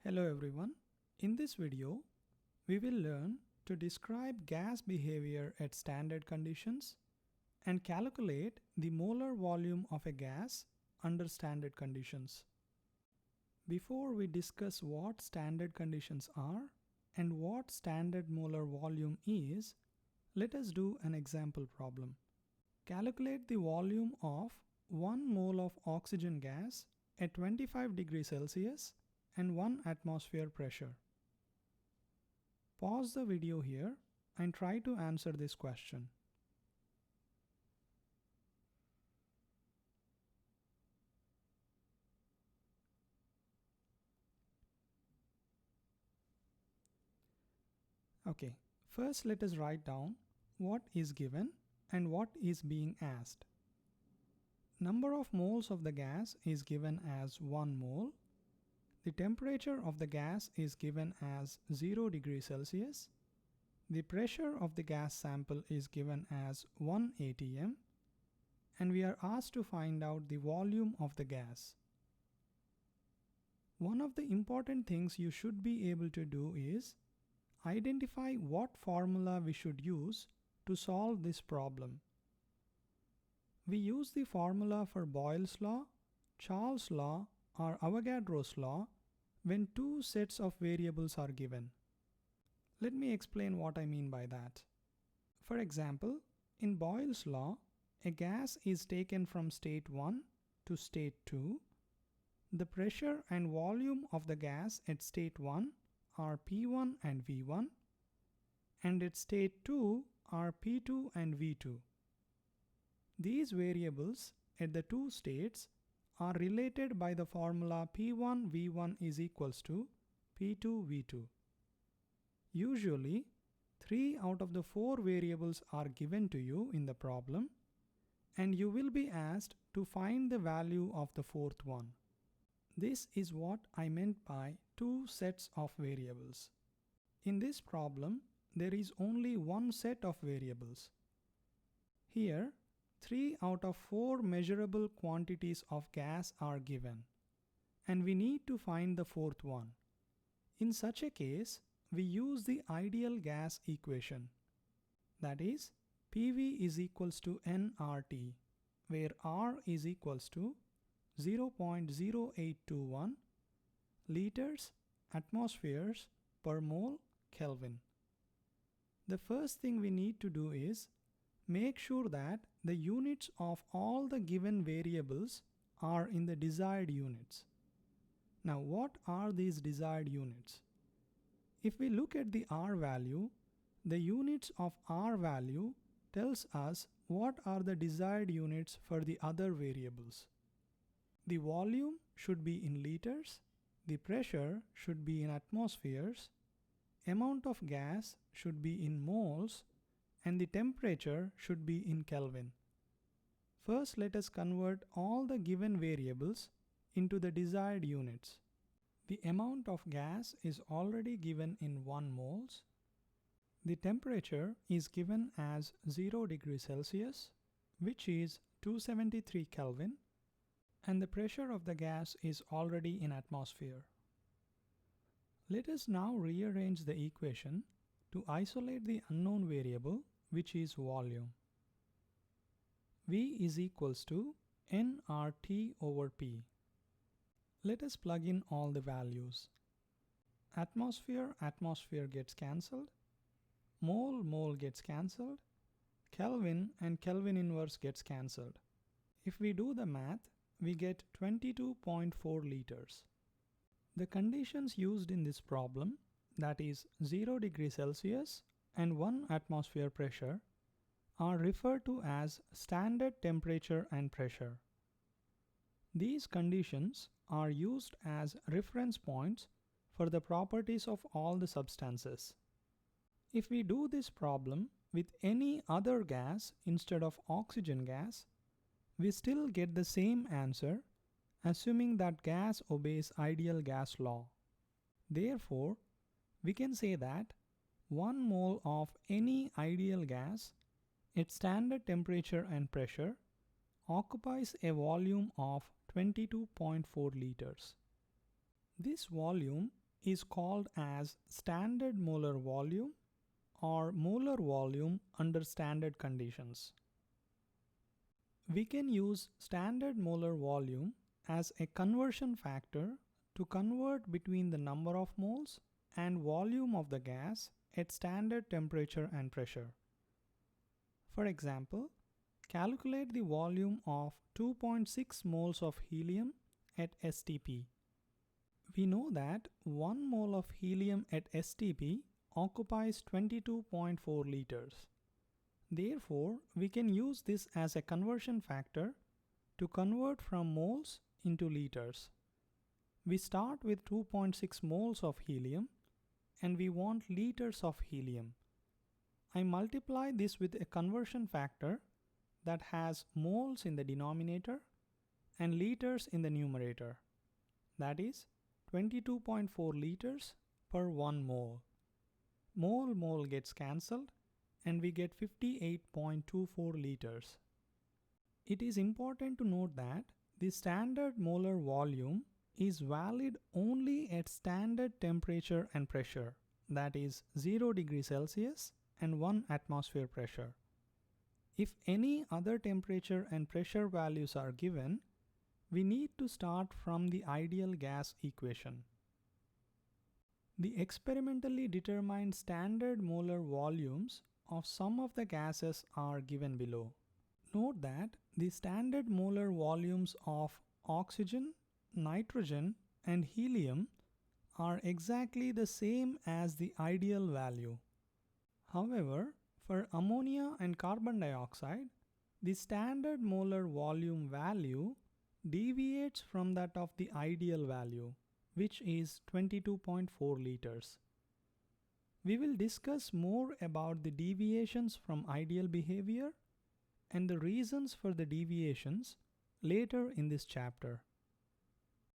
Hello everyone. In this video, we will learn to describe gas behavior at standard conditions and calculate the molar volume of a gas under standard conditions. Before we discuss what standard conditions are and what standard molar volume is, let us do an example problem. Calculate the volume of 1 mole of oxygen gas at 25 degrees Celsius and 1 atmosphere pressure. Pause the video here and try to answer this question. Okay, first let us write down what is given and what is being asked. Number of moles of the gas is given as 1 mole. The temperature of the gas is given as 0 degrees Celsius. The pressure of the gas sample is given as 1 atm. And we are asked to find out the volume of the gas. One of the important things you should be able to do is identify what formula we should use to solve this problem. We use the formula for Boyle's law, Charles' law, or Avogadro's law when two sets of variables are given. Let me explain what I mean by that. For example, in Boyle's law, a gas is taken from state 1 to state 2. The pressure and volume of the gas at state 1 are P1 and V1, and at state 2 are P2 and V2. These variables at the two states are related by the formula P1 V1 is equals to P2 V2. Usually, 3 out of the 4 variables are given to you in the problem, and you will be asked to find the value of the fourth one. This is what I meant by two sets of variables. In this problem, there is only one set of variables. Here, 3 out of 4 measurable quantities of gas are given, and we need to find the fourth one. In such a case, we use the ideal gas equation. That is, PV is equals to nRT, where R is equals to 0.0821 liters atmospheres per mole Kelvin. The first thing we need to do is make sure that the units of all the given variables are in the desired units. Now, what are these desired units? If we look at the R value, the units of R value tells us what are the desired units for the other variables. The volume should be in liters, the pressure should be in atmospheres, amount of gas should be in moles, and the temperature should be in Kelvin. First, let us convert all the given variables into the desired units. The amount of gas is already given in 1 moles. The temperature is given as 0 degrees Celsius, which is 273 Kelvin, and the pressure of the gas is already in atmosphere. Let us now rearrange the equation to isolate the unknown variable, which is volume. V is equals to nRT over P. Let us plug in all the values. Atmosphere gets cancelled. Mole gets cancelled. Kelvin and Kelvin inverse gets cancelled. If we do the math, we get 22.4 liters. The conditions used in this problem, that is 0 degrees Celsius and 1 atmosphere pressure, are referred to as standard temperature and pressure. These conditions are used as reference points for the properties of all the substances. If we do this problem with any other gas instead of oxygen gas, we still get the same answer, assuming that gas obeys ideal gas law. Therefore, we can say that 1 mole of any ideal gas at standard temperature and pressure occupies a volume of 22.4 liters. This volume is called as standard molar volume or molar volume under standard conditions. We can use standard molar volume as a conversion factor to convert between the number of moles and volume of the gas at standard temperature and pressure. For example, calculate the volume of 2.6 moles of helium at STP. We know that 1 mole of helium at STP occupies 22.4 liters. Therefore, we can use this as a conversion factor to convert from moles into liters. We start with 2.6 moles of helium and we want liters of helium. I multiply this with a conversion factor that has moles in the denominator and liters in the numerator. That is 22.4 liters per 1 mole. Mole gets cancelled and we get 58.24 liters. It is important to note that the standard molar volume is valid only at standard temperature and pressure, that is 0 degrees Celsius and 1 atmosphere pressure. If any other temperature and pressure values are given, we need to start from the ideal gas equation. The experimentally determined standard molar volumes of some of the gases are given below. Note that the standard molar volumes of oxygen, nitrogen, and helium are exactly the same as the ideal value. However, for ammonia and carbon dioxide, the standard molar volume value deviates from that of the ideal value, which is 22.4 liters. We will discuss more about the deviations from ideal behavior and the reasons for the deviations later in this chapter.